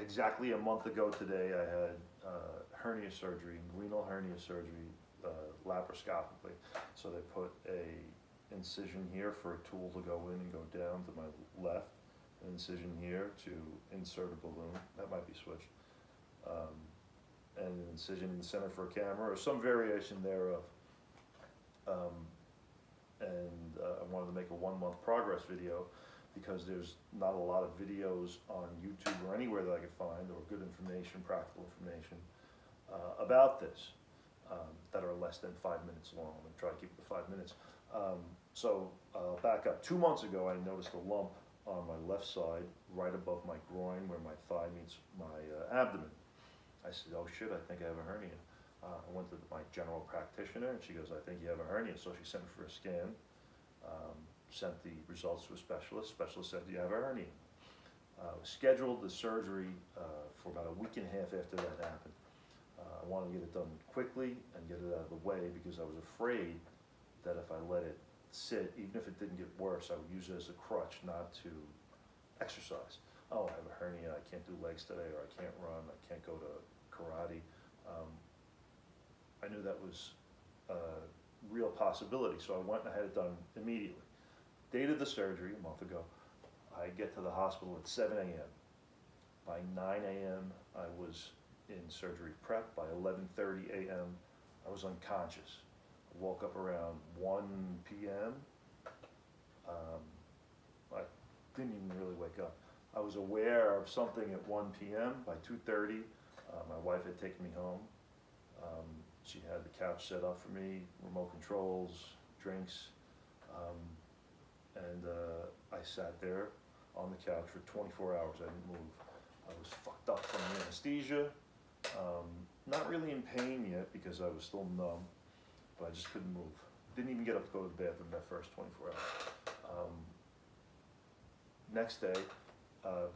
exactly a month ago today, I had hernia surgery, inguinal hernia surgery, laparoscopically. So they put a incision here for a tool to go in and go down to my left, an incision here to insert a balloon, that might be switched, and an incision in the center for a camera, or some variation thereof. I wanted to make a 1-month progress video because there's not a lot of videos on YouTube or anywhere that I could find, or good information, practical information, about this, that are less than 5 minutes long. I'm gonna try to keep it to 5 minutes. So I'll back up. 2 months ago, I noticed a lump on my left side, right above my groin, where my thigh meets my abdomen. I said, oh shit, I think I have a hernia. I went to my general practitioner, and she goes, I think you have a hernia. So she sent me for a scan, sent the results to a specialist. Specialist said, you have a hernia. Scheduled the surgery for about a week and a half after that happened. I wanted to get it done quickly and get it out of the way because I was afraid that if I let it sit, even if it didn't get worse, I would use it as a crutch not to exercise. Oh, I have a hernia, I can't do legs today, or I can't run, I can't go to karate. I knew that was a real possibility, so I went and I had it done immediately. Date of the surgery, a month ago, I get to the hospital at 7 a.m. By 9 a.m. I was in surgery prep. By 11:30 a.m. I was unconscious. I woke up around 1 p.m. I didn't even really wake up. I was aware of something at 1 p.m. By 2:30, my wife had taken me home. She had the couch set up for me, remote controls, drinks, and I sat there on the couch for 24 hours. I didn't move. I was fucked up from the anesthesia. Not really in pain yet because I was still numb, but I just couldn't move. Didn't even get up to go to the bathroom that first 24 hours. Next day,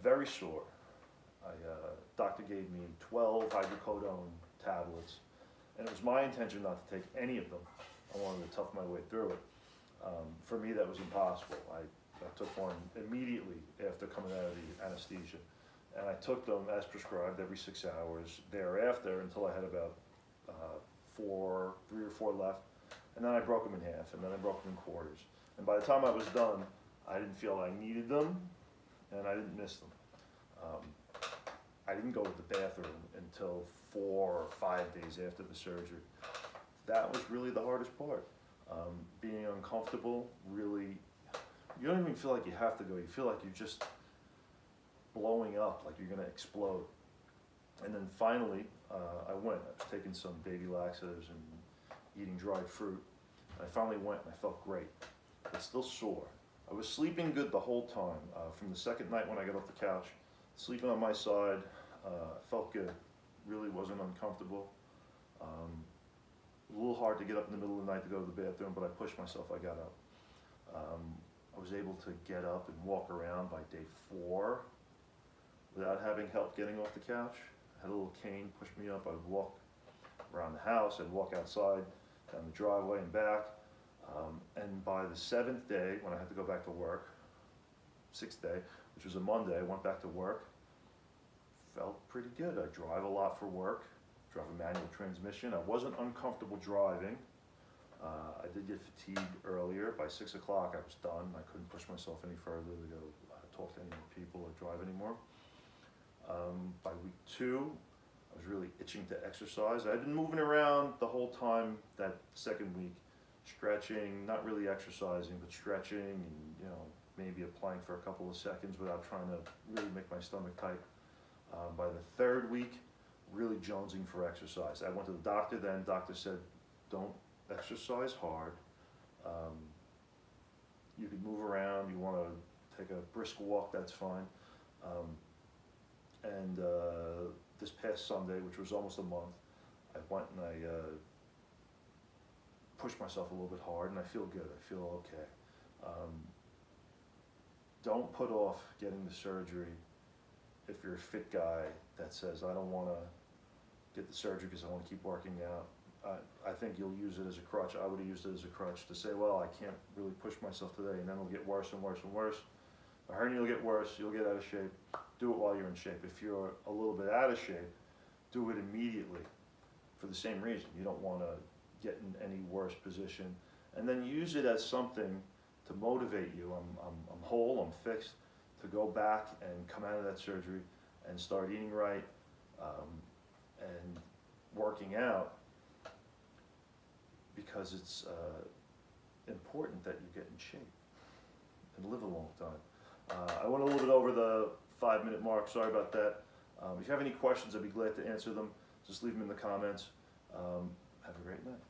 very sore. Doctor gave me 12 hydrocodone tablets, and it was my intention not to take any of them. I wanted to tough my way through it. For me, that was impossible. I took one immediately after coming out of the anesthesia, and I took them as prescribed every 6 hours thereafter until I had about 3 or 4 left, and then I broke them in half, and then I broke them in quarters. And by the time I was done, I didn't feel I needed them, and I didn't miss them. I didn't go to the bathroom until 4 or 5 days after the surgery. That was really the hardest part. Being uncomfortable, really, you don't even feel like you have to go. You feel like you're just blowing up, like you're gonna explode. And then finally, I went. I was taking some baby laxatives and eating dried fruit. And I finally went and I felt great, but still sore. I was sleeping good the whole time. From the second night when I got off the couch, sleeping on my side, felt good. Really wasn't uncomfortable. A little hard to get up in the middle of the night to go to the bathroom, but I pushed myself, I got up. I was able to get up and walk around by day 4 without having help getting off the couch. I had a little cane, pushed me up. I would walk around the house, I'd walk outside, down the driveway and back. And by the 7th day, when I had to go back to work, 6th day, which was a Monday, I went back to work. Felt pretty good. I drive a lot for work, drive a manual transmission. I wasn't uncomfortable driving. I did get fatigued earlier. By 6 o'clock, I was done. I couldn't push myself any further to go talk to any more people or drive anymore. By week 2, I was really itching to exercise. I'd been moving around the whole time that second week, stretching, not really exercising, but stretching and, maybe a plank for a couple of seconds without trying to really make my stomach tight. By the 3rd week, really jonesing for exercise. I went to the doctor then. Doctor said, don't exercise hard. You can move around. You want to take a brisk walk, that's fine. This past Sunday, which was almost a month, I went and I pushed myself a little bit hard, and I feel good. I feel okay. Don't put off getting the surgery if you're a fit guy that says, I don't want to get the surgery because I want to keep working out. I think you'll use it as a crutch. I would have used it as a crutch to say, well, I can't really push myself today, and then it'll get worse and worse and worse. The hernia will get worse, you'll get out of shape. do it while you're in shape. If you're a little bit out of shape, do it immediately for the same reason. You don't want to get in any worse position. And then use it as something to motivate you. I'm whole, I'm fixed, to go back and come out of that surgery and start eating right and working out, because it's important that you get in shape and live a long time. I went a little bit over the 5-minute mark, sorry about that. If you have any questions, I'd be glad to answer them. Just leave them in the comments. Have a great night.